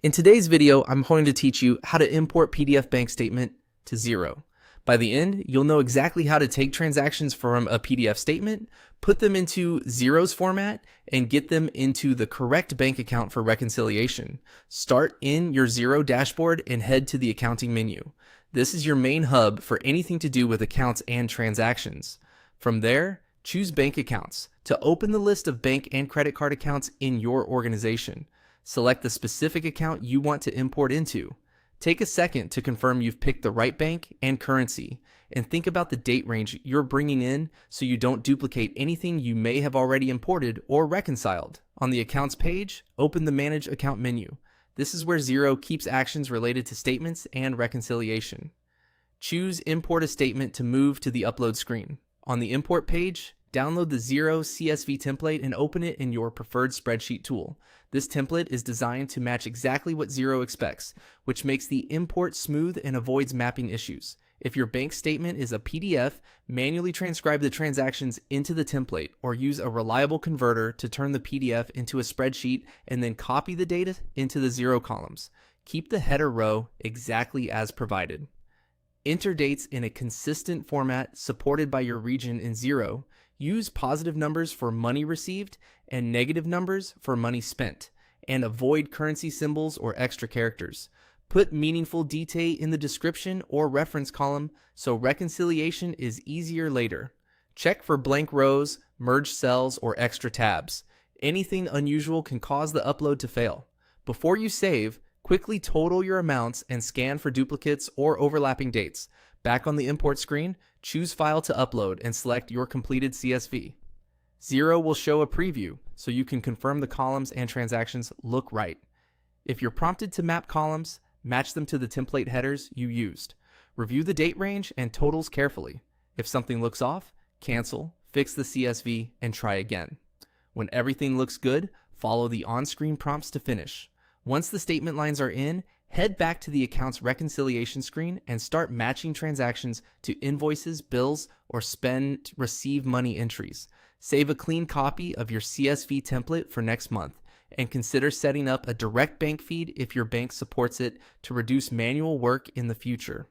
In today's video, I'm going to teach you how to import PDF bank statement to Xero. By the end, you'll know exactly how to take transactions from a PDF statement, put them into Xero's format, and get them into the correct bank account for reconciliation. Start in your Xero dashboard and head to the accounting menu. This is your main hub for anything to do with accounts and transactions. From there, choose Bank Accounts to open the list of bank and credit card accounts in your organization. Select the specific account you want to import into. Take a second to confirm you've picked the right bank and currency, and think about the date range you're bringing in so you don't duplicate anything you may have already imported or reconciled. On the Accounts page, open the Manage Account menu. This is where Xero keeps actions related to statements and reconciliation. Choose Import a Statement to move to the Upload screen. On the Import page, download the Xero CSV template and open it in your preferred spreadsheet tool. This template is designed to match exactly what Xero expects, which makes the import smooth and avoids mapping issues. If your bank statement is a PDF, manually transcribe the transactions into the template or use a reliable converter to turn the PDF into a spreadsheet and then copy the data into the Xero columns. Keep the header row exactly as provided. Enter dates in a consistent format supported by your region in Xero. Use positive numbers for money received and negative numbers for money spent, and avoid currency symbols or extra characters. Put meaningful detail in the description or reference column so reconciliation is easier later. Check for blank rows, merged cells, or extra tabs. Anything unusual can cause the upload to fail. Before you save, quickly total your amounts and scan for duplicates or overlapping dates. Back on the import screen, choose File to upload and select your completed CSV. Xero will show a preview so you can confirm the columns and transactions look right. If you're prompted to map columns, match them to the template headers you used. Review the date range and totals carefully. If something looks off, cancel, fix the CSV, and try again. When everything looks good, follow the on-screen prompts to finish. Once the statement lines are in, head back to the account's reconciliation screen and start matching transactions to invoices, bills, or spend receive money entries. Save a clean copy of your CSV template for next month, and consider setting up a direct bank feed if your bank supports it to reduce manual work in the future.